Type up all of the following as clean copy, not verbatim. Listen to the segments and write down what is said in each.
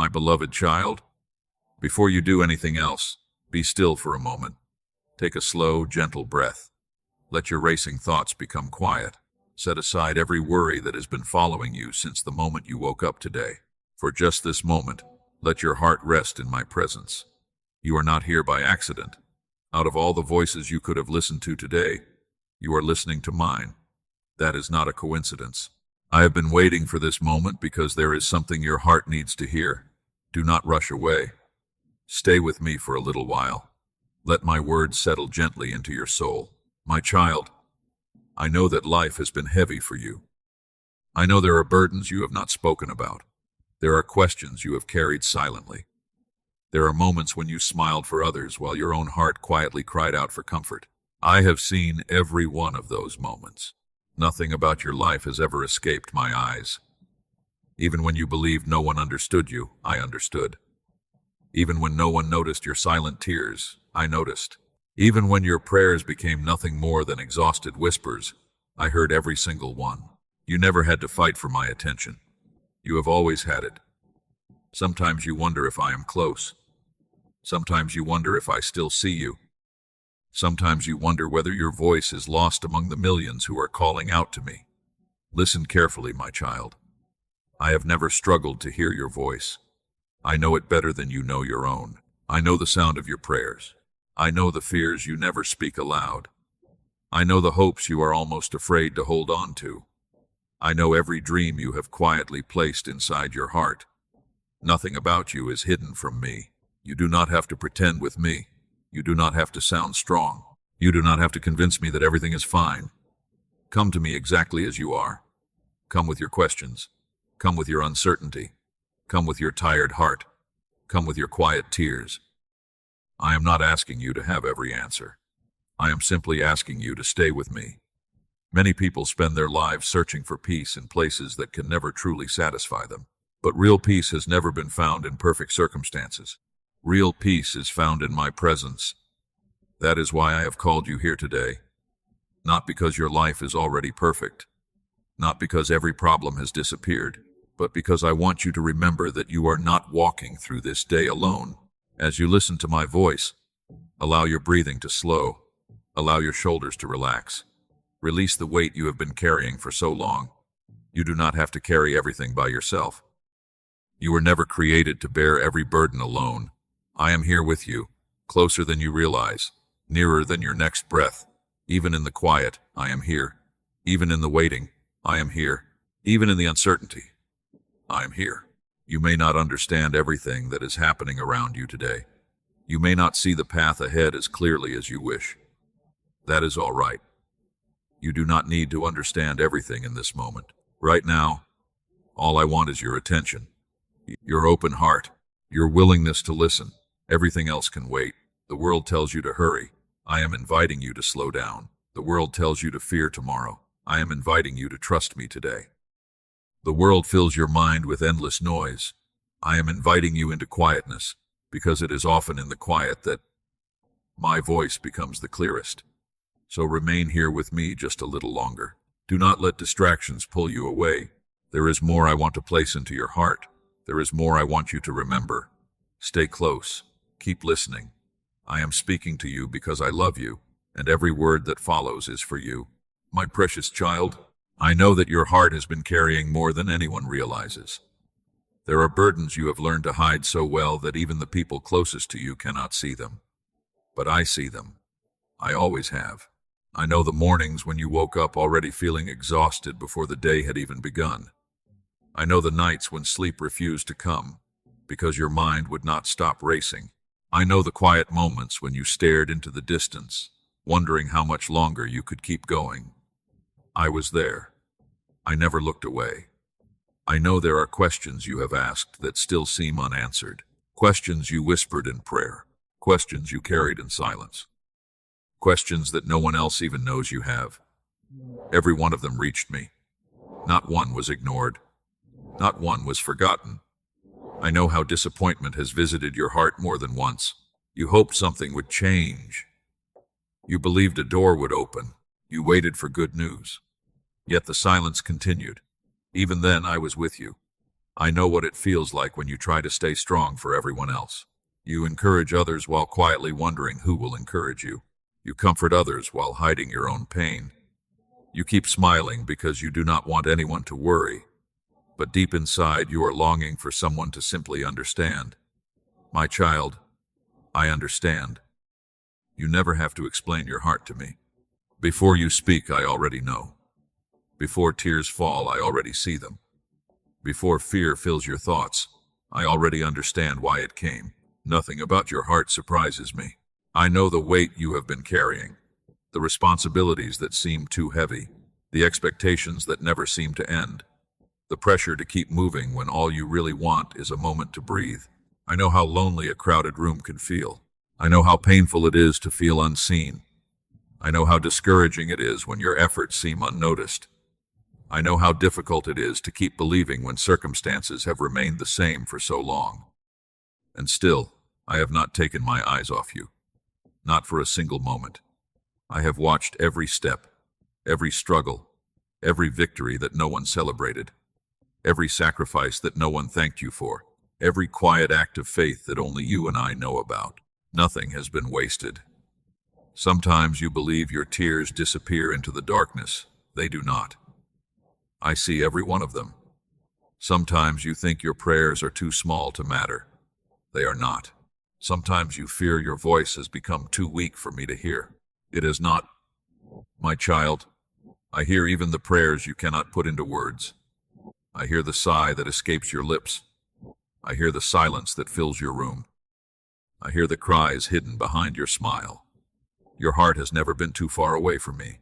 My beloved child, before you do anything else, be still for a moment. Take a slow, gentle breath. Let your racing thoughts become quiet. Set aside every worry that has been following you since the moment you woke up today. For just this moment, let your heart rest in my presence. You are not here by accident. Out of all the voices you could have listened to today, you are listening to mine. That is not a coincidence. I have been waiting for this moment because there is something your heart needs to hear. Do not rush away. Stay with me for a little while. Let my words settle gently into your soul. My child, I know that life has been heavy for you. I know there are burdens you have not spoken about. There are questions you have carried silently. There are moments when you smiled for others while your own heart quietly cried out for comfort. I have seen every one of those moments. Nothing about your life has ever escaped my eyes. Even when you believed no one understood you, I understood. Even when no one noticed your silent tears, I noticed. Even when your prayers became nothing more than exhausted whispers, I heard every single one. You never had to fight for my attention. You have always had it. Sometimes you wonder if I am close. Sometimes you wonder if I still see you. Sometimes you wonder whether your voice is lost among the millions who are calling out to me. Listen carefully, my child. I have never struggled to hear your voice. I know it better than you know your own. I know the sound of your prayers. I know the fears you never speak aloud. I know the hopes you are almost afraid to hold on to. I know every dream you have quietly placed inside your heart. Nothing about you is hidden from me. You do not have to pretend with me. You do not have to sound strong. You do not have to convince me that everything is fine. Come to me exactly as you are. Come with your questions. Come with your uncertainty. Come with your tired heart. Come with your quiet tears. I am not asking you to have every answer. I am simply asking you to stay with me. Many people spend their lives searching for peace in places that can never truly satisfy them. But real peace has never been found in perfect circumstances. Real peace is found in my presence. That is why I have called you here today. Not because your life is already perfect. Not because every problem has disappeared. But because I want you to remember that you are not walking through this day alone. As you listen to my voice, allow your breathing to slow. Allow your shoulders to relax. Release the weight you have been carrying for so long. You do not have to carry everything by yourself. You were never created to bear every burden alone. I am here with you, closer than you realize, nearer than your next breath. Even in the quiet, I am here. Even in the waiting, I am here. Even in the uncertainty, I am here. You may not understand everything that is happening around you today. You may not see the path ahead as clearly as you wish. That is all right. You do not need to understand everything in this moment. Right now, all I want is your attention, your open heart, your willingness to listen. Everything else can wait. The world tells you to hurry. I am inviting you to slow down. The world tells you to fear tomorrow. I am inviting you to trust me today. The world fills your mind with endless noise. I am inviting you into quietness, because it is often in the quiet that my voice becomes the clearest. So remain here with me just a little longer. Do not let distractions pull you away. There is more I want to place into your heart. There is more I want you to remember. Stay close. Keep listening. I am speaking to you because I love you, and every word that follows is for you. My precious child, I know that your heart has been carrying more than anyone realizes. There are burdens you have learned to hide so well that even the people closest to you cannot see them. But I see them. I always have. I know the mornings when you woke up already feeling exhausted before the day had even begun. I know the nights when sleep refused to come because your mind would not stop racing. I know the quiet moments when you stared into the distance, wondering how much longer you could keep going. I was there. I never looked away. I know there are questions you have asked that still seem unanswered. Questions you whispered in prayer. Questions you carried in silence. Questions that no one else even knows you have. Every one of them reached me. Not one was ignored. Not one was forgotten. I know how disappointment has visited your heart more than once. You hoped something would change. You believed a door would open. You waited for good news. Yet the silence continued. Even then, I was with you. I know what it feels like when you try to stay strong for everyone else. You encourage others while quietly wondering who will encourage you. You comfort others while hiding your own pain. You keep smiling because you do not want anyone to worry, but deep inside you are longing for someone to simply understand. My child, I understand. You never have to explain your heart to me. Before you speak, I already know. Before tears fall, I already see them. Before fear fills your thoughts, I already understand why it came. Nothing about your heart surprises me. I know the weight you have been carrying, the responsibilities that seem too heavy, the expectations that never seem to end, the pressure to keep moving when all you really want is a moment to breathe. I know how lonely a crowded room can feel. I know how painful it is to feel unseen. I know how discouraging it is when your efforts seem unnoticed. I know how difficult it is to keep believing when circumstances have remained the same for so long. And still, I have not taken my eyes off you. Not for a single moment. I have watched every step, every struggle, every victory that no one celebrated, every sacrifice that no one thanked you for, every quiet act of faith that only you and I know about. Nothing has been wasted. Sometimes you believe your tears disappear into the darkness. They do not. I see every one of them. Sometimes you think your prayers are too small to matter. They are not. Sometimes you fear your voice has become too weak for me to hear. It is not. My child, I hear even the prayers you cannot put into words. I hear the sigh that escapes your lips. I hear the silence that fills your room. I hear the cries hidden behind your smile. Your heart has never been too far away from me.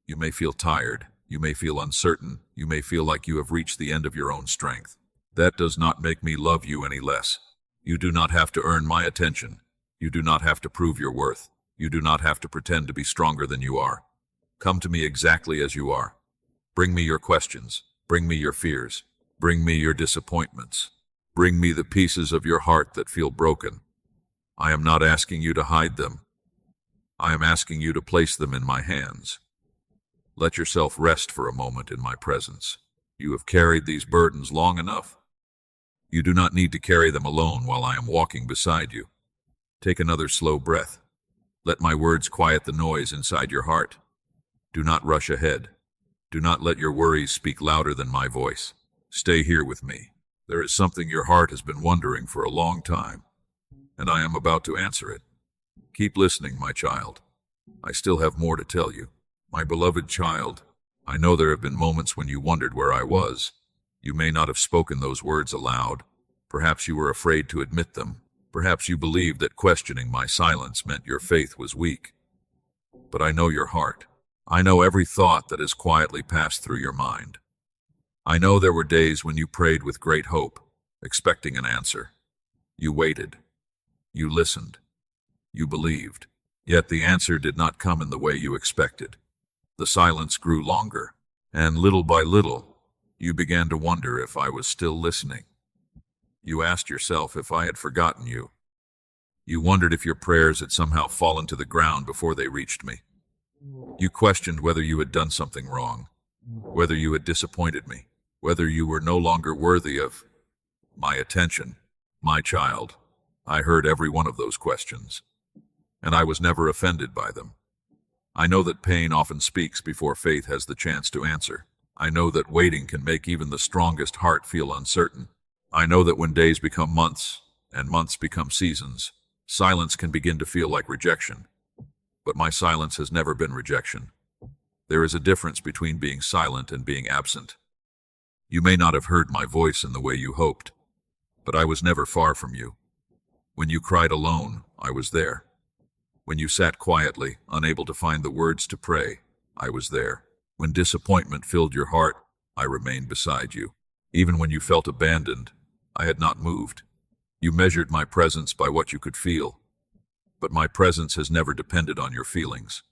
You may feel tired. You may feel uncertain. You may feel like you have reached the end of your own strength. That does not make me love you any less. You do not have to earn my attention. You do not have to prove your worth. You do not have to pretend to be stronger than you are. Come to me exactly as you are. Bring me your questions. Bring me your fears. Bring me your disappointments. Bring me the pieces of your heart that feel broken. I am not asking you to hide them. I am asking you to place them in my hands. Let yourself rest for a moment in my presence. You have carried these burdens long enough. You do not need to carry them alone while I am walking beside you. Take another slow breath. Let my words quiet the noise inside your heart. Do not rush ahead. Do not let your worries speak louder than my voice. Stay here with me. There is something your heart has been wondering for a long time, and I am about to answer it. Keep listening, my child. I still have more to tell you. My beloved child, I know there have been moments when you wondered where I was. You may not have spoken those words aloud. Perhaps you were afraid to admit them. Perhaps you believed that questioning my silence meant your faith was weak. But I know your heart. I know every thought that has quietly passed through your mind. I know there were days when you prayed with great hope, expecting an answer. You waited. You listened. You believed. Yet the answer did not come in the way you expected. The silence grew longer, and little by little, you began to wonder if I was still listening. You asked yourself if I had forgotten you. You wondered if your prayers had somehow fallen to the ground before they reached me. You questioned whether you had done something wrong, whether you had disappointed me, whether you were no longer worthy of my attention. My child, I heard every one of those questions, and I was never offended by them. I know that pain often speaks before faith has the chance to answer. I know that waiting can make even the strongest heart feel uncertain. I know that when days become months, and months become seasons, silence can begin to feel like rejection. But my silence has never been rejection. There is a difference between being silent and being absent. You may not have heard my voice in the way you hoped, but I was never far from you. When you cried alone, I was there. When you sat quietly, unable to find the words to pray, I was there. When disappointment filled your heart, I remained beside you. Even when you felt abandoned, I had not moved. You measured my presence by what you could feel, but my presence has never depended on your feelings.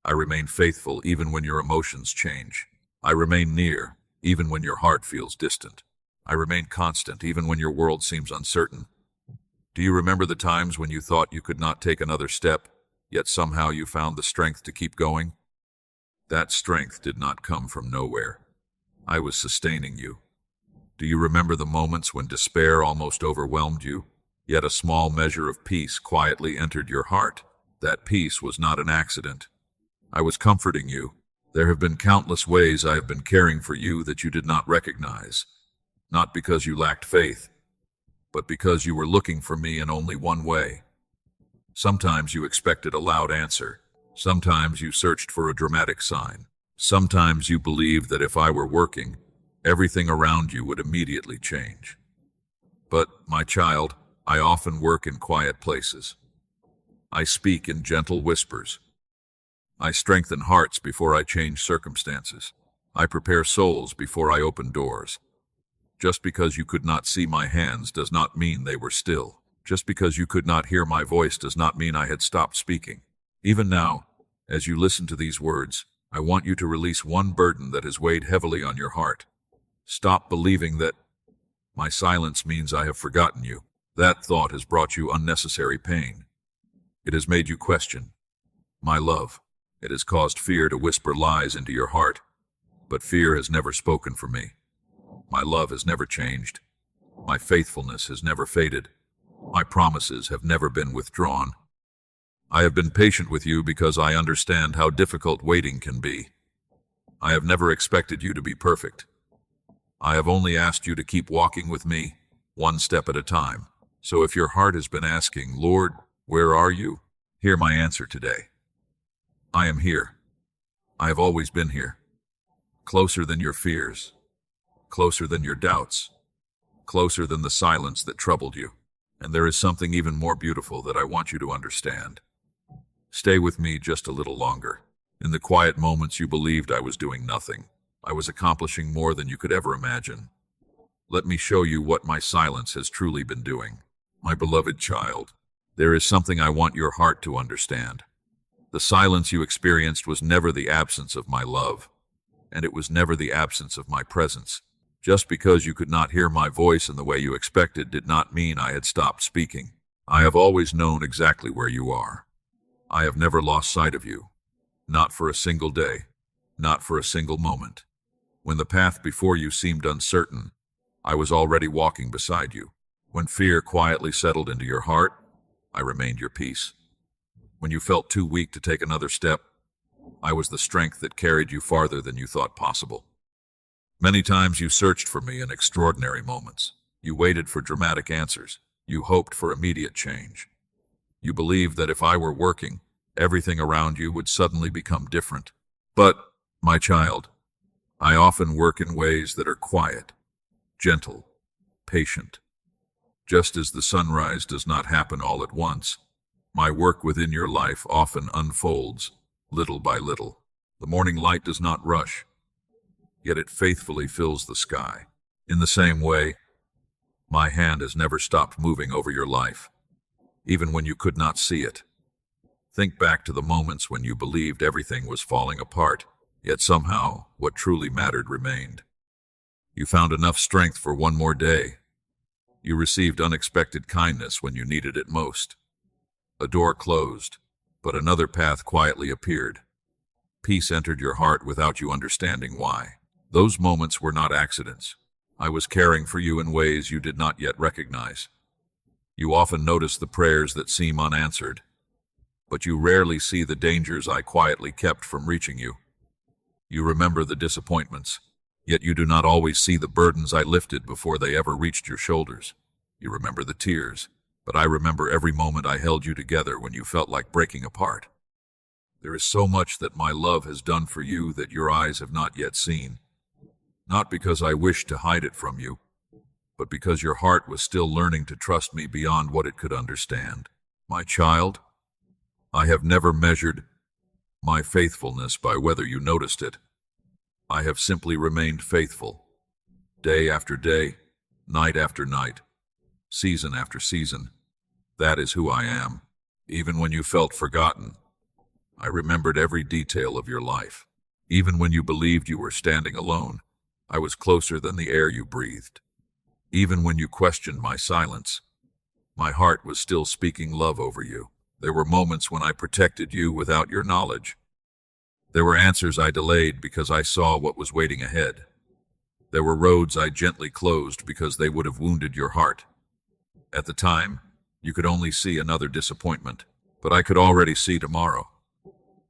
I remain faithful even when your emotions change. I remain near, even when your heart feels distant. I remain constant even when your world seems uncertain. Do you remember the times when you thought you could not take another step, yet somehow you found the strength to keep going? That strength did not come from nowhere. I was sustaining you. Do you remember the moments when despair almost overwhelmed you, yet a small measure of peace quietly entered your heart? That peace was not an accident. I was comforting you. There have been countless ways I have been caring for you that you did not recognize, not because you lacked faith, but because you were looking for me in only one way. Sometimes you expected a loud answer. Sometimes you searched for a dramatic sign. Sometimes you believed that if I were working, everything around you would immediately change. But, my child, I often work in quiet places. I speak in gentle whispers. I strengthen hearts before I change circumstances. I prepare souls before I open doors. Just because you could not see my hands does not mean they were still. Just because you could not hear my voice does not mean I had stopped speaking. Even now, as you listen to these words, I want you to release one burden that has weighed heavily on your heart. Stop believing that my silence means I have forgotten you. That thought has brought you unnecessary pain. It has made you question my love. It has caused fear to whisper lies into your heart. But fear has never spoken for me. My love has never changed. My faithfulness has never faded. My promises have never been withdrawn. I have been patient with you because I understand how difficult waiting can be. I have never expected you to be perfect. I have only asked you to keep walking with me, one step at a time. So if your heart has been asking, Lord, where are you? Hear my answer today. I am here. I have always been here. Closer than your fears. Closer than your doubts. Closer than the silence that troubled you. And there is something even more beautiful that I want you to understand. Stay with me just a little longer. In the quiet moments you believed I was doing nothing. I was accomplishing more than you could ever imagine. Let me show you what my silence has truly been doing. My beloved child, there is something I want your heart to understand. The silence you experienced was never the absence of my love, and it was never the absence of my presence. Just because you could not hear my voice in the way you expected did not mean I had stopped speaking. I have always known exactly where you are. I have never lost sight of you. Not for a single day. Not for a single moment. When the path before you seemed uncertain, I was already walking beside you. When fear quietly settled into your heart, I remained your peace. When you felt too weak to take another step, I was the strength that carried you farther than you thought possible. Many times you searched for me in extraordinary moments. You waited for dramatic answers. You hoped for immediate change. You believed that if I were working, everything around you would suddenly become different. But, my child, I often work in ways that are quiet, gentle, patient. Just as the sunrise does not happen all at once, my work within your life often unfolds, little by little. The morning light does not rush, yet it faithfully fills the sky. In the same way, my hand has never stopped moving over your life, even when you could not see it. Think back to the moments when you believed everything was falling apart, yet somehow what truly mattered remained. You found enough strength for one more day. You received unexpected kindness when you needed it most. A door closed, but another path quietly appeared. Peace entered your heart without you understanding why. Those moments were not accidents. I was caring for you in ways you did not yet recognize. You often notice the prayers that seem unanswered, but you rarely see the dangers I quietly kept from reaching you. You remember the disappointments, yet you do not always see the burdens I lifted before they ever reached your shoulders. You remember the tears, but I remember every moment I held you together when you felt like breaking apart. There is so much that my love has done for you that your eyes have not yet seen. Not because I wished to hide it from you, but because your heart was still learning to trust me beyond what it could understand. My child, I have never measured my faithfulness by whether you noticed it. I have simply remained faithful, day after day, night after night, season after season. That is who I am. Even when you felt forgotten, I remembered every detail of your life. Even when you believed you were standing alone, I was closer than the air you breathed. Even when you questioned my silence, my heart was still speaking love over you. There were moments when I protected you without your knowledge. There were answers I delayed because I saw what was waiting ahead. There were roads I gently closed because they would have wounded your heart. At the time, you could only see another disappointment, but I could already see tomorrow.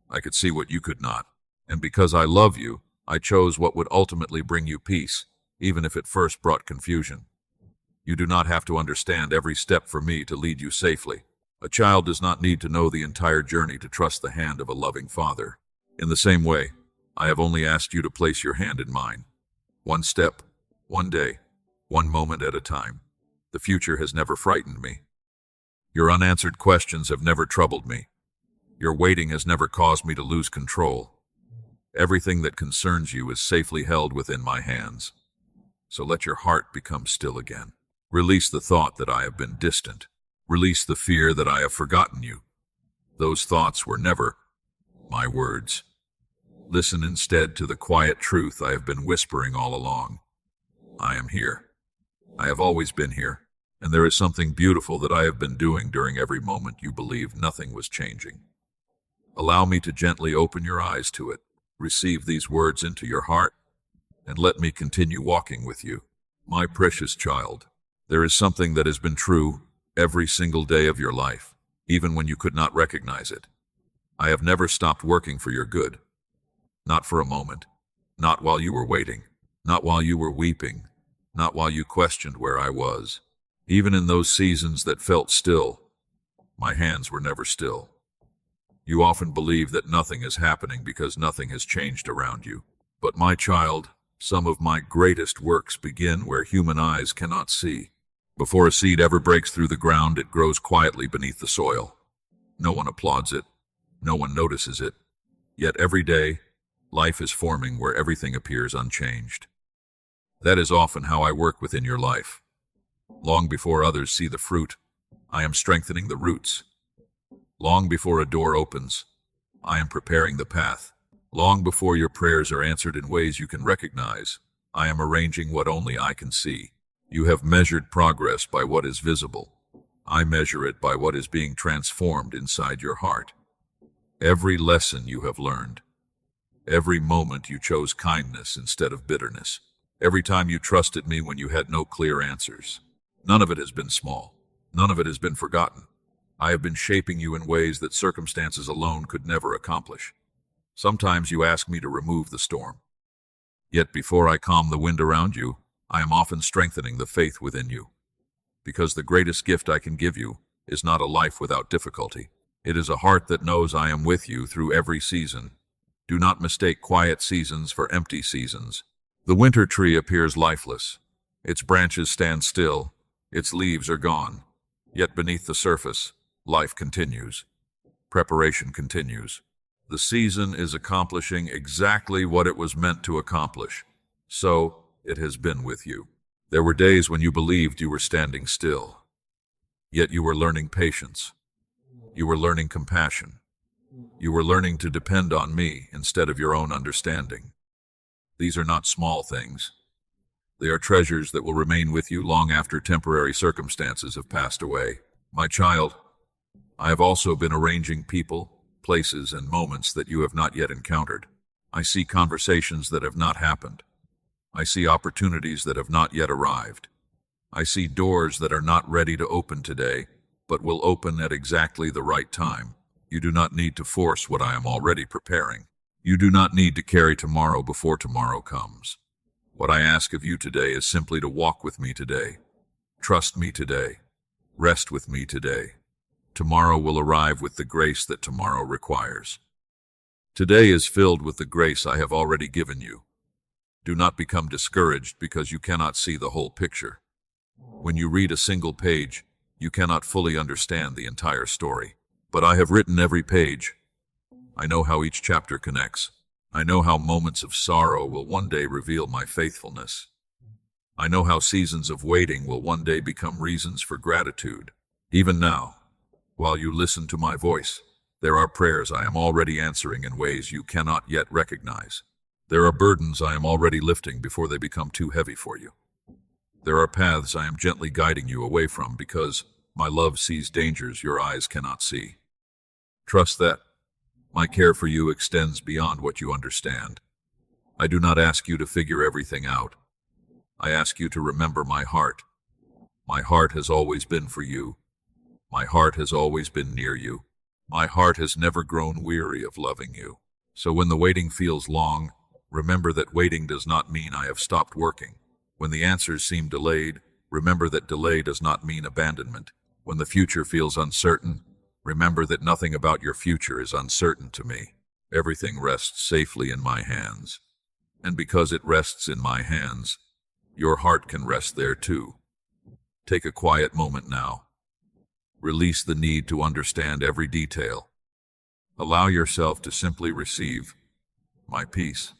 I could see what you could not. And because I love you, I chose what would ultimately bring you peace, even if it first brought confusion. You do not have to understand every step for me to lead you safely. A child does not need to know the entire journey to trust the hand of a loving father. In the same way, I have only asked you to place your hand in mine. One step, one day, one moment at a time. The future has never frightened me. Your unanswered questions have never troubled me. Your waiting has never caused me to lose control. Everything that concerns you is safely held within my hands. So let your heart become still again. Release the thought that I have been distant. Release the fear that I have forgotten you. Those thoughts were never my words. Listen instead to the quiet truth I have been whispering all along. I am here. I have always been here, and there is something beautiful that I have been doing during every moment you believed nothing was changing. Allow me to gently open your eyes to it. Receive these words into your heart, and let me continue walking with you. My precious child, there is something that has been true every single day of your life, even when you could not recognize it. I have never stopped working for your good. Not for a moment. Not while you were waiting. Not while you were weeping. Not while you questioned where I was. Even in those seasons that felt still, my hands were never still. You often believe that nothing is happening because nothing has changed around you. But my child, some of my greatest works begin where human eyes cannot see. Before a seed ever breaks through the ground, it grows quietly beneath the soil. No one applauds it. No one notices it. Yet every day, life is forming where everything appears unchanged. That is often how I work within your life. Long before others see the fruit, I am strengthening the roots. Long before a door opens, I am preparing the path. Long before your prayers are answered in ways you can recognize, I am arranging what only I can see. You have measured progress by what is visible. I measure it by what is being transformed inside your heart. Every lesson you have learned, every moment you chose kindness instead of bitterness, every time you trusted me when you had no clear answers, none of it has been small. None of it has been forgotten. I have been shaping you in ways that circumstances alone could never accomplish. Sometimes you ask me to remove the storm. Yet before I calm the wind around you, I am often strengthening the faith within you. Because the greatest gift I can give you is not a life without difficulty. It is a heart that knows I am with you through every season. Do not mistake quiet seasons for empty seasons. The winter tree appears lifeless. Its branches stand still. Its leaves are gone. Yet beneath the surface, life continues. Preparation continues. The season is accomplishing exactly what it was meant to accomplish. So, it has been with you. There were days when you believed you were standing still. Yet you were learning patience. You were learning compassion. You were learning to depend on me instead of your own understanding. These are not small things. They are treasures that will remain with you long after temporary circumstances have passed away. My child, I have also been arranging people, places, and moments that you have not yet encountered. I see conversations that have not happened. I see opportunities that have not yet arrived. I see doors that are not ready to open today, but will open at exactly the right time. You do not need to force what I am already preparing. You do not need to carry tomorrow before tomorrow comes. What I ask of you today is simply to walk with me today. Trust me today. Rest with me today. Tomorrow will arrive with the grace that tomorrow requires. Today is filled with the grace I have already given you. Do not become discouraged because you cannot see the whole picture. When you read a single page, you cannot fully understand the entire story. But I have written every page. I know how each chapter connects. I know how moments of sorrow will one day reveal my faithfulness. I know how seasons of waiting will one day become reasons for gratitude. Even now, while you listen to my voice, there are prayers I am already answering in ways you cannot yet recognize. There are burdens I am already lifting before they become too heavy for you. There are paths I am gently guiding you away from because my love sees dangers your eyes cannot see. Trust that my care for you extends beyond what you understand. I do not ask you to figure everything out. I ask you to remember my heart. My heart has always been for you. My heart has always been near you. My heart has never grown weary of loving you. So when the waiting feels long, remember that waiting does not mean I have stopped working. When the answers seem delayed, remember that delay does not mean abandonment. When the future feels uncertain, remember that nothing about your future is uncertain to me. Everything rests safely in my hands. And because it rests in my hands, your heart can rest there too. Take a quiet moment now. Release the need to understand every detail. Allow yourself to simply receive my peace.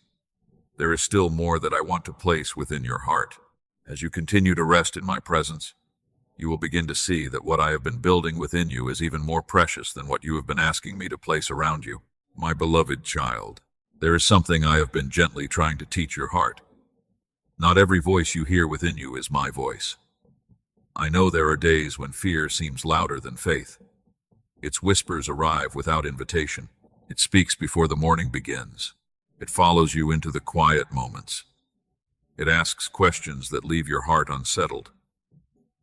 There is still more that I want to place within your heart. As you continue to rest in my presence, you will begin to see that what I have been building within you is even more precious than what you have been asking me to place around you. My beloved child, there is something I have been gently trying to teach your heart. Not every voice you hear within you is my voice. I know there are days when fear seems louder than faith. Its whispers arrive without invitation. It speaks before the morning begins. It follows you into the quiet moments. It asks questions that leave your heart unsettled.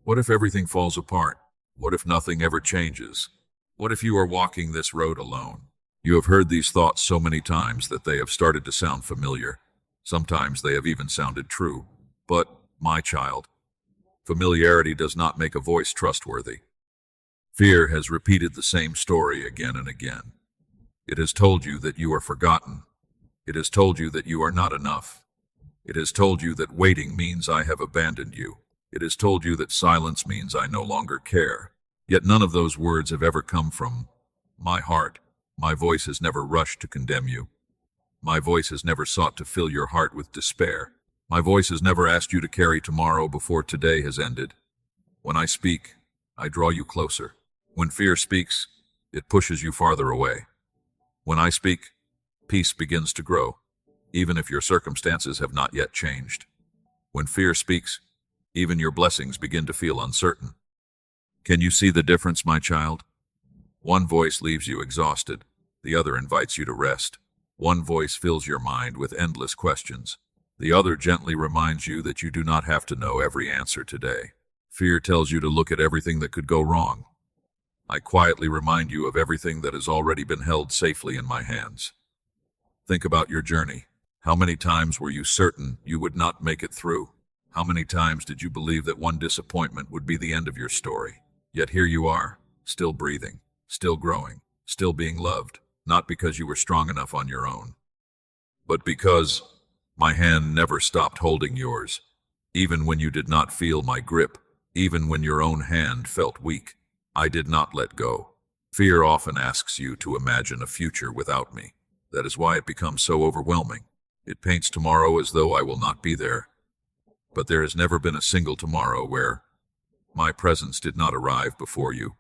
What if everything falls apart? What if nothing ever changes? What if you are walking this road alone? You have heard these thoughts so many times that they have started to sound familiar. Sometimes they have even sounded true. But, my child, familiarity does not make a voice trustworthy. Fear has repeated the same story again and again. It has told you that you are forgotten. It has told you that you are not enough. It has told you that waiting means I have abandoned you. It has told you that silence means I no longer care. Yet none of those words have ever come from my heart. My voice has never rushed to condemn you. My voice has never sought to fill your heart with despair. My voice has never asked you to carry tomorrow before today has ended. When I speak, I draw you closer. When fear speaks, it pushes you farther away. When I speak, peace begins to grow, even if your circumstances have not yet changed. When fear speaks, even your blessings begin to feel uncertain. Can you see the difference, my child? One voice leaves you exhausted. The other invites you to rest. One voice fills your mind with endless questions. The other gently reminds you that you do not have to know every answer today. Fear tells you to look at everything that could go wrong. I quietly remind you of everything that has already been held safely in my hands. Think about your journey. How many times were you certain you would not make it through? How many times did you believe that one disappointment would be the end of your story? Yet here you are, still breathing, still growing, still being loved, not because you were strong enough on your own, but because my hand never stopped holding yours, even when you did not feel my grip, even when your own hand felt weak. I did not let go. Fear often asks you to imagine a future without me. That is why it becomes so overwhelming. It paints tomorrow as though I will not be there. But there has never been a single tomorrow where my presence did not arrive before you.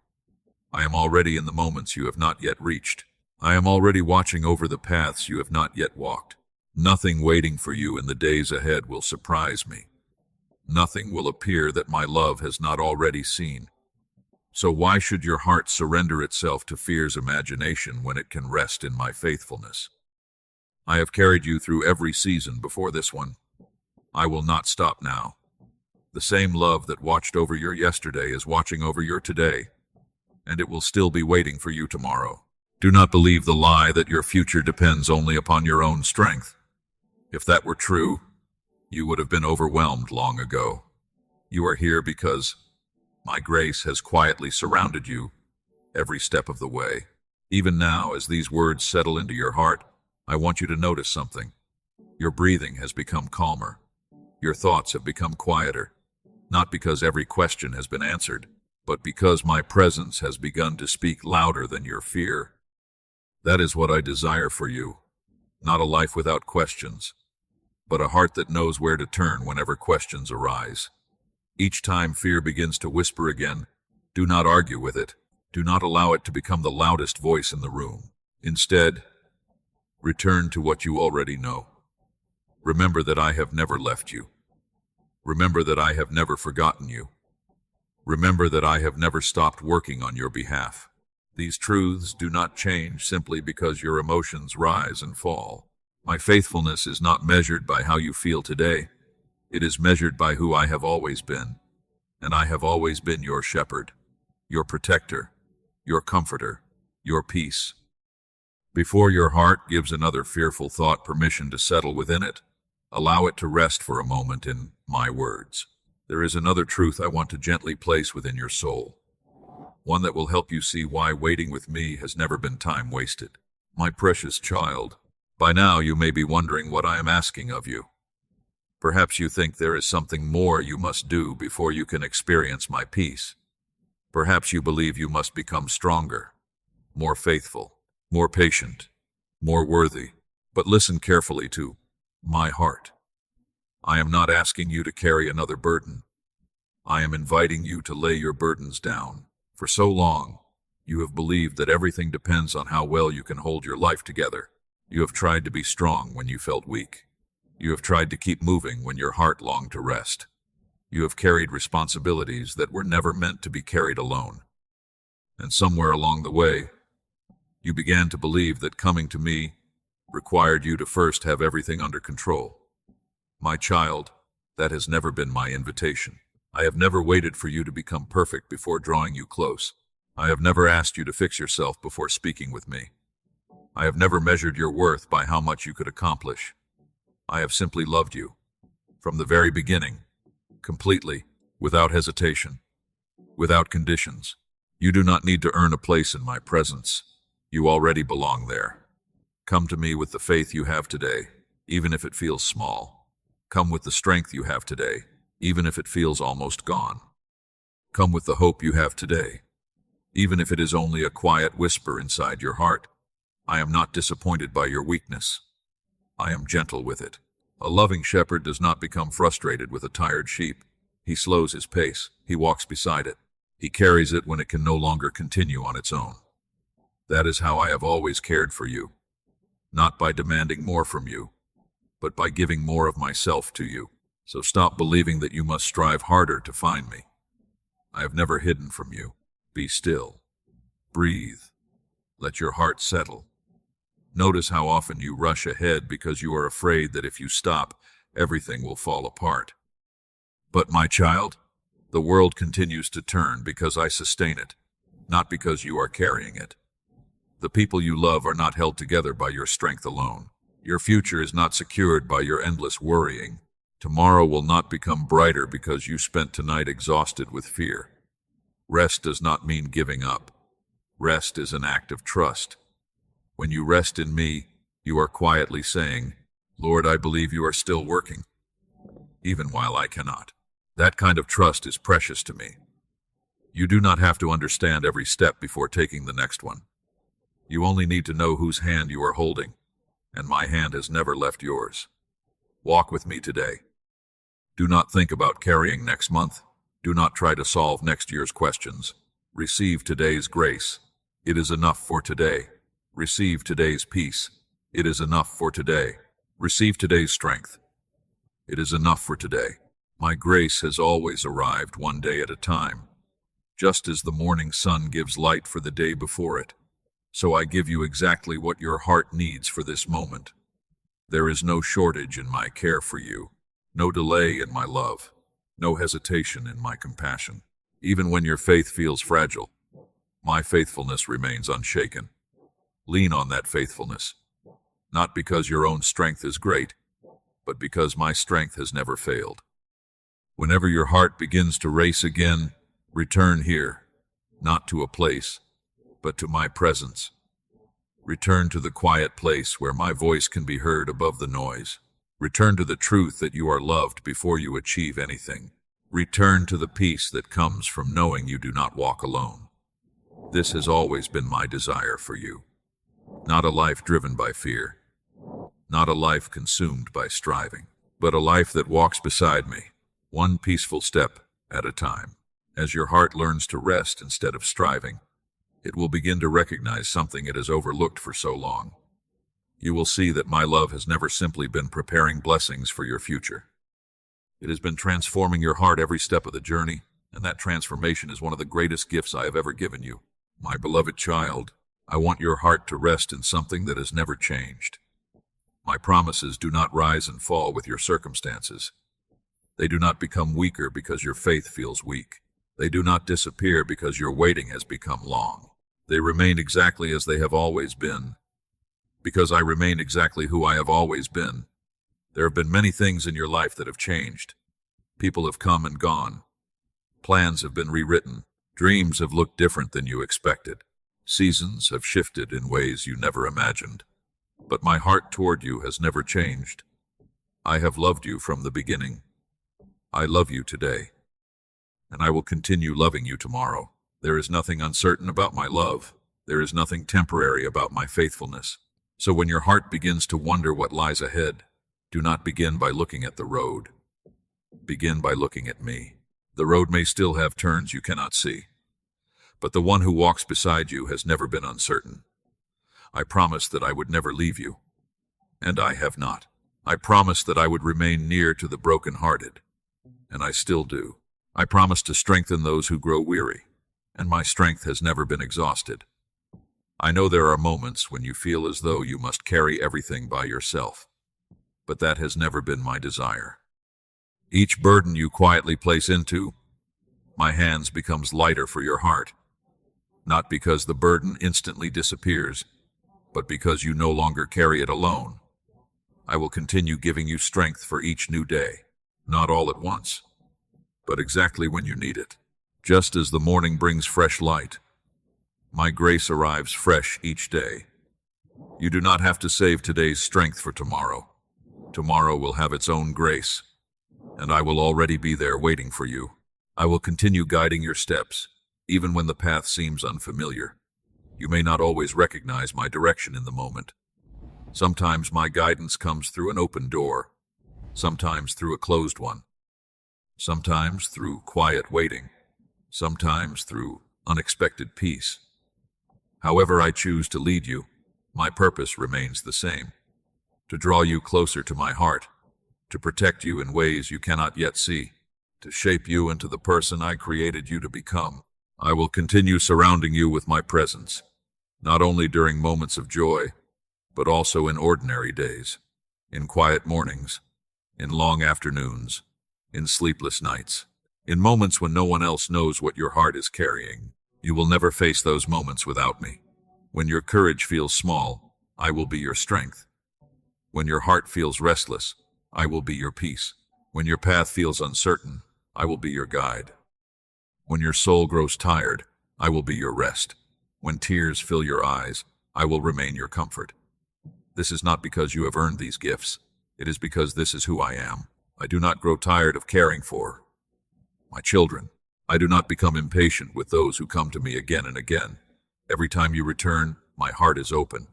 I am already in the moments you have not yet reached. I am already watching over the paths you have not yet walked. Nothing waiting for you in the days ahead will surprise me. Nothing will appear that my love has not already seen. So why should your heart surrender itself to fear's imagination when it can rest in my faithfulness? I have carried you through every season before this one. I will not stop now. The same love that watched over your yesterday is watching over your today, and it will still be waiting for you tomorrow. Do not believe the lie that your future depends only upon your own strength. If that were true, you would have been overwhelmed long ago. You are here because my grace has quietly surrounded you every step of the way. Even now, as these words settle into your heart, I want you to notice something. Your breathing has become calmer. Your thoughts have become quieter, not because every question has been answered, but because my presence has begun to speak louder than your fear. That is what I desire for you, not a life without questions, but a heart that knows where to turn whenever questions arise. Each time fear begins to whisper again, do not argue with it. Do not allow it to become the loudest voice in the room. Instead, return to what you already know. Remember that I have never left you. Remember that I have never forgotten you. Remember that I have never stopped working on your behalf. These truths do not change simply because your emotions rise and fall. My faithfulness is not measured by how you feel today. It is measured by who I have always been, and I have always been your shepherd, your protector, your comforter, your peace. Before your heart gives another fearful thought permission to settle within it, allow it to rest for a moment in my words. There is another truth I want to gently place within your soul, one that will help you see why waiting with me has never been time wasted. My precious child, by now you may be wondering what I am asking of you. Perhaps you think there is something more you must do before you can experience my peace. Perhaps you believe you must become stronger, more faithful, more patient, more worthy. But listen carefully to my heart. I am not asking you to carry another burden. I am inviting you to lay your burdens down. For so long, you have believed that everything depends on how well you can hold your life together. You have tried to be strong when you felt weak. You have tried to keep moving when your heart longed to rest. You have carried responsibilities that were never meant to be carried alone. And somewhere along the way, you began to believe that coming to me required you to first have everything under control. My child, that has never been my invitation. I have never waited for you to become perfect before drawing you close. I have never asked you to fix yourself before speaking with me. I have never measured your worth by how much you could accomplish. I have simply loved you, from the very beginning, completely, without hesitation, without conditions. You do not need to earn a place in my presence. You already belong there. Come to me with the faith you have today, even if it feels small. Come with the strength you have today, even if it feels almost gone. Come with the hope you have today, even if it is only a quiet whisper inside your heart. I am not disappointed by your weakness. I am gentle with it. A loving shepherd does not become frustrated with a tired sheep. He slows his pace. He walks beside it. He carries it when it can no longer continue on its own. That is how I have always cared for you. Not by demanding more from you, but by giving more of myself to you. So stop believing that you must strive harder to find me. I have never hidden from you. Be still. Breathe. Let your heart settle. Notice how often you rush ahead because you are afraid that if you stop, everything will fall apart. But my child, the world continues to turn because I sustain it, not because you are carrying it. The people you love are not held together by your strength alone. Your future is not secured by your endless worrying. Tomorrow will not become brighter because you spent tonight exhausted with fear. Rest does not mean giving up. Rest is an act of trust. When you rest in me, you are quietly saying, Lord, I believe you are still working, even while I cannot. That kind of trust is precious to me. You do not have to understand every step before taking the next one. You only need to know whose hand you are holding, and my hand has never left yours. Walk with me today. Do not think about carrying next month. Do not try to solve next year's questions. Receive today's grace. It is enough for today. Receive today's peace. It is enough for today. Receive today's strength. It is enough for today. My grace has always arrived one day at a time. Just as the morning sun gives light for the day before it, so I give you exactly what your heart needs for this moment. There is no shortage in my care for you, no delay in my love, no hesitation in my compassion. Even when your faith feels fragile, my faithfulness remains unshaken. Lean on that faithfulness, not because your own strength is great, but because my strength has never failed. Whenever your heart begins to race again, return here, not to a place, but to my presence. Return to the quiet place where my voice can be heard above the noise. Return to the truth that you are loved before you achieve anything. Return to the peace that comes from knowing you do not walk alone. This has always been my desire for you. Not a life driven by fear, not a life consumed by striving, but a life that walks beside me, one peaceful step at a time. As your heart learns to rest instead of striving, it will begin to recognize something it has overlooked for so long. You will see that my love has never simply been preparing blessings for your future. It has been transforming your heart every step of the journey, and that transformation is one of the greatest gifts I have ever given you. My beloved child, I want your heart to rest in something that has never changed. My promises do not rise and fall with your circumstances. They do not become weaker because your faith feels weak. They do not disappear because your waiting has become long. They remain exactly as they have always been, because I remain exactly who I have always been. There have been many things in your life that have changed. People have come and gone. Plans have been rewritten. Dreams have looked different than you expected. Seasons have shifted in ways you never imagined. But my heart toward you has never changed. I have loved you from the beginning. I love you today, and I will continue loving you tomorrow. There is nothing uncertain about my love. There is nothing temporary about my faithfulness. So when your heart begins to wonder what lies ahead, do not begin by looking at the road. Begin by looking at me. The road may still have turns you cannot see, but the one who walks beside you has never been uncertain. I promised that I would never leave you, and I have not. I promised that I would remain near to the broken-hearted, and I still do. I promised to strengthen those who grow weary, and my strength has never been exhausted. I know there are moments when you feel as though you must carry everything by yourself, but that has never been my desire. Each burden you quietly place into my hands becomes lighter for your heart, not because the burden instantly disappears, but because you no longer carry it alone. I will continue giving you strength for each new day, not all at once, but exactly when you need it. Just as the morning brings fresh light, my grace arrives fresh each day. You do not have to save today's strength for tomorrow. Tomorrow will have its own grace, and I will already be there waiting for you. I will continue guiding your steps, even when the path seems unfamiliar. You may not always recognize my direction in the moment. Sometimes my guidance comes through an open door, sometimes through a closed one, sometimes through quiet waiting, sometimes through unexpected peace. However I choose to lead you, my purpose remains the same: to draw you closer to my heart, to protect you in ways you cannot yet see, to shape you into the person I created you to become. I will continue surrounding you with my presence, not only during moments of joy, but also in ordinary days, in quiet mornings, in long afternoons, in sleepless nights, in moments when no one else knows what your heart is carrying. You will never face those moments without me. When your courage feels small, I will be your strength. When your heart feels restless, I will be your peace. When your path feels uncertain, I will be your guide. When your soul grows tired, I will be your rest. When tears fill your eyes, I will remain your comfort. This is not because you have earned these gifts. It is because this is who I am. I do not grow tired of caring for my children. I do not become impatient with those who come to me again and again. Every time you return, my heart is open.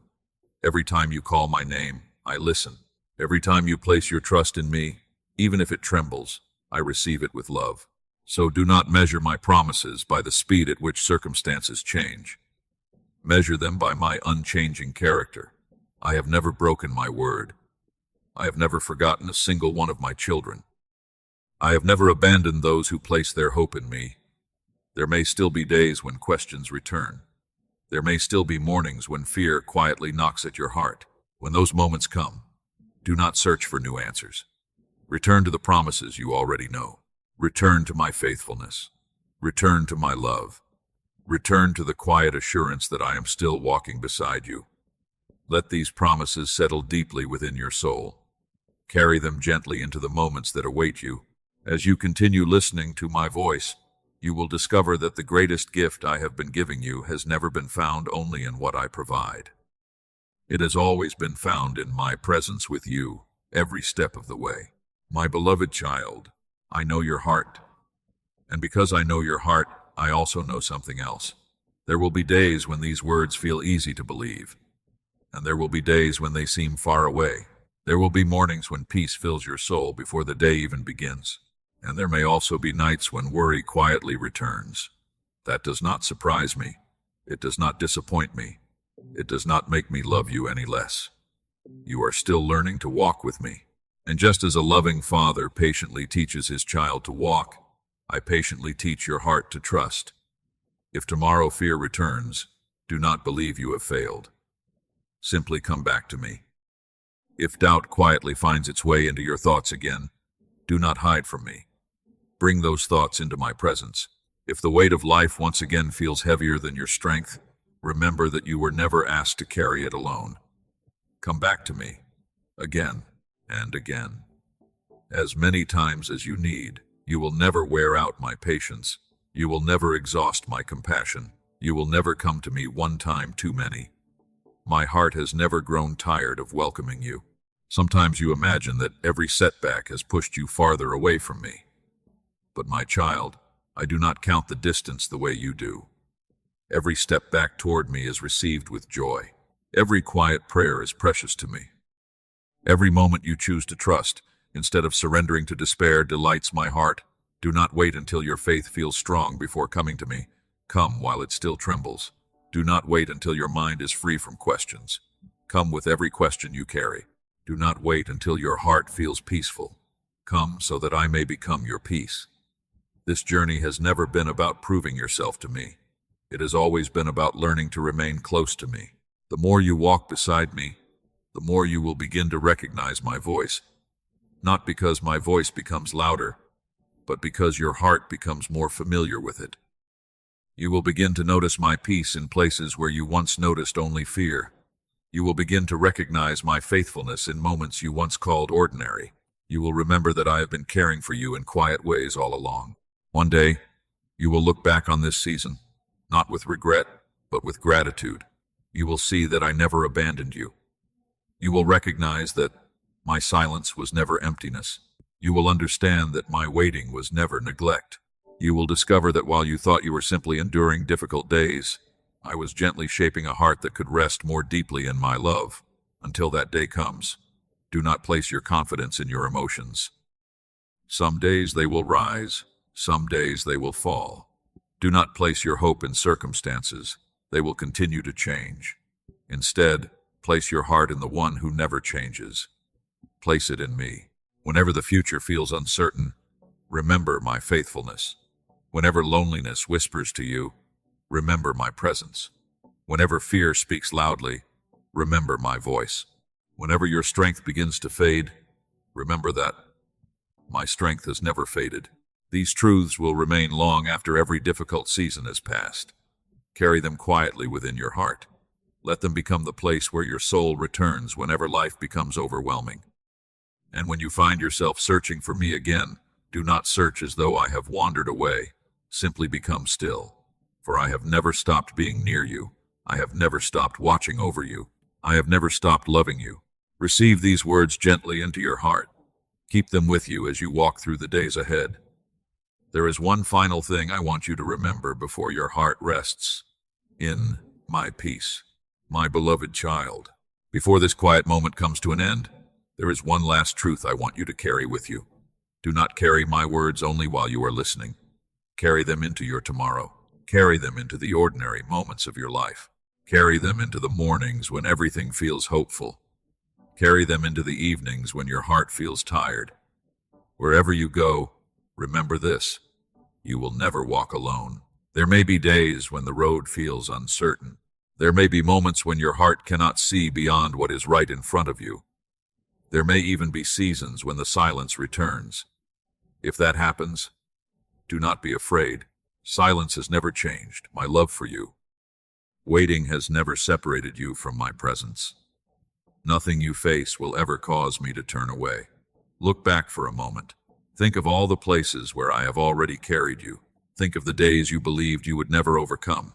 Every time you call my name, I listen. Every time you place your trust in me, even if it trembles, I receive it with love. So do not measure my promises by the speed at which circumstances change. Measure them by my unchanging character. I have never broken my word. I have never forgotten a single one of my children. I have never abandoned those who place their hope in me. There may still be days when questions return. There may still be mornings when fear quietly knocks at your heart. When those moments come, do not search for new answers. Return to the promises you already know. Return to my faithfulness. Return to my love. Return to the quiet assurance that I am still walking beside you. Let these promises settle deeply within your soul. Carry them gently into the moments that await you. As you continue listening to my voice, you will discover that the greatest gift I have been giving you has never been found only in what I provide. It has always been found in my presence with you, every step of the way. My beloved child, I know your heart. And because I know your heart, I also know something else. There will be days when these words feel easy to believe, and there will be days when they seem far away. There will be mornings when peace fills your soul before the day even begins, and there may also be nights when worry quietly returns. That does not surprise me. It does not disappoint me. It does not make me love you any less. You are still learning to walk with me. And just as a loving father patiently teaches his child to walk, I patiently teach your heart to trust. If tomorrow fear returns, do not believe you have failed. Simply come back to me. If doubt quietly finds its way into your thoughts again, Do not hide from me. Bring those thoughts into my presence. If the weight of life once again feels heavier than your strength, remember that you were never asked to carry it alone. Come back to me, again and again. As many times as you need. You will never wear out my patience. You will never exhaust my compassion. You will never come to me one time too many. My heart has never grown tired of welcoming you. Sometimes you imagine that every setback has pushed you farther away from me. But my child, I do not count the distance the way you do. Every step back toward me is received with joy. Every quiet prayer is precious to me. Every moment you choose to trust, instead of surrendering to despair, delights my heart. Do not wait until your faith feels strong before coming to me. Come while it still trembles. Do not wait until your mind is free from questions. Come with every question you carry. Do not wait until your heart feels peaceful. Come so that I may become your peace. This journey has never been about proving yourself to me. It has always been about learning to remain close to me. The more you walk beside me, the more you will begin to recognize my voice. Not because my voice becomes louder, but because your heart becomes more familiar with it. You will begin to notice my peace in places where you once noticed only fear. You will begin to recognize my faithfulness in moments you once called ordinary. You will remember that I have been caring for you in quiet ways all along. One day, you will look back on this season, not with regret, but with gratitude. You will see that I never abandoned you. You will recognize that my silence was never emptiness. You will understand that my waiting was never neglect. You will discover that while you thought you were simply enduring difficult days, I was gently shaping a heart that could rest more deeply in my love. Until that day comes, do not place your confidence in your emotions. Some days they will rise, some days they will fall. Do not place your hope in circumstances. They will continue to change. Instead, place your heart in the one who never changes. Place it in me. Whenever the future feels uncertain, remember my faithfulness. Whenever loneliness whispers to you, remember my presence. Whenever fear speaks loudly, remember my voice. Whenever your strength begins to fade, remember that my strength has never faded. These truths will remain long after every difficult season has passed. Carry them quietly within your heart. Let them become the place where your soul returns whenever life becomes overwhelming. And when you find yourself searching for me again, do not search as though I have wandered away. Simply become still. For I have never stopped being near you. I have never stopped watching over you. I have never stopped loving you. Receive these words gently into your heart. Keep them with you as you walk through the days ahead. There is one final thing I want you to remember before your heart rests. In my peace, my beloved child. Before this quiet moment comes to an end, there is one last truth I want you to carry with you. Do not carry my words only while you are listening. Carry them into your tomorrow. Carry them into the ordinary moments of your life. Carry them into the mornings when everything feels hopeful. Carry them into the evenings when your heart feels tired. Wherever you go, remember this: you will never walk alone. There may be days when the road feels uncertain. There may be moments when your heart cannot see beyond what is right in front of you. There may even be seasons when the silence returns. If that happens, do not be afraid. Silence has never changed my love for you. Waiting has never separated you from my presence. Nothing you face will ever cause me to turn away. Look back for a moment. Think of all the places where I have already carried you. Think of the days you believed you would never overcome.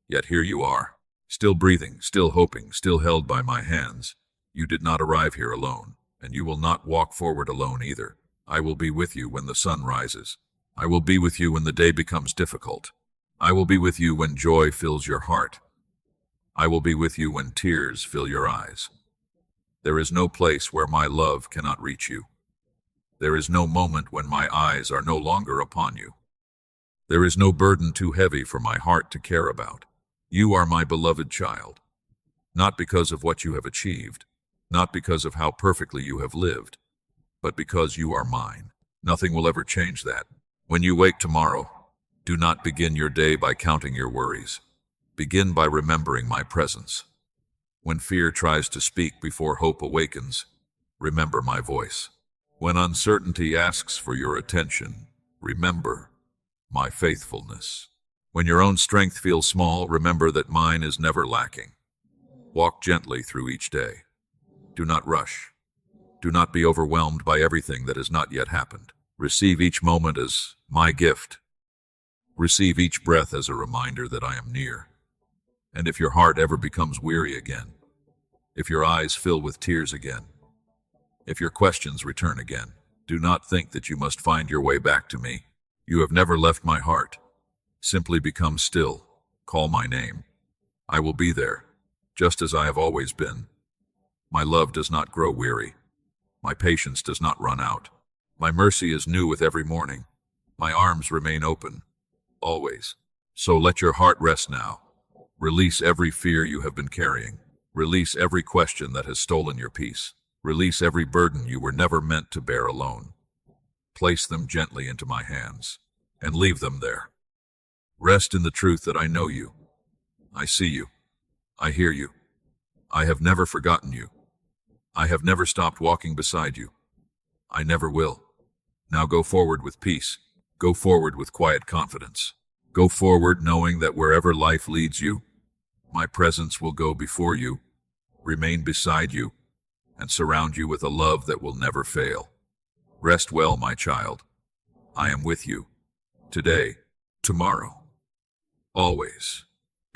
Yet here you are, still breathing, still hoping, still held by my hands. You did not arrive here alone, and you will not walk forward alone either. I will be with you when the sun rises. I will be with you when the day becomes difficult. I will be with you when joy fills your heart. I will be with you when tears fill your eyes. There is no place where my love cannot reach you. There is no moment when my eyes are no longer upon you. There is no burden too heavy for my heart to care about. You are my beloved child, not because of what you have achieved, not because of how perfectly you have lived, but because you are mine. Nothing will ever change that. When you wake tomorrow, do not begin your day by counting your worries. Begin by remembering my presence. When fear tries to speak before hope awakens, remember my voice. When uncertainty asks for your attention, remember my faithfulness. When your own strength feels small, remember that mine is never lacking. Walk gently through each day. Do not rush. Do not be overwhelmed by everything that has not yet happened. Receive each moment as my gift. Receive each breath as a reminder that I am near. And if your heart ever becomes weary again, if your eyes fill with tears again, if your questions return again, do not think that you must find your way back to me. You have never left my heart. Simply become still. Call my name. I will be there, just as I have always been. My love does not grow weary. My patience does not run out. My mercy is new with every morning. My arms remain open, always. So let your heart rest now. Release every fear you have been carrying. Release every question that has stolen your peace. Release every burden you were never meant to bear alone. Place them gently into my hands, and leave them there. Rest in the truth that I know you. I see you. I hear you. I have never forgotten you. I have never stopped walking beside you. I never will. Now go forward with peace. Go forward with quiet confidence. Go forward knowing that wherever life leads you, my presence will go before you, remain beside you, and surround you with a love that will never fail. Rest well, my child. I am with you, today, tomorrow, always.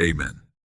Amen.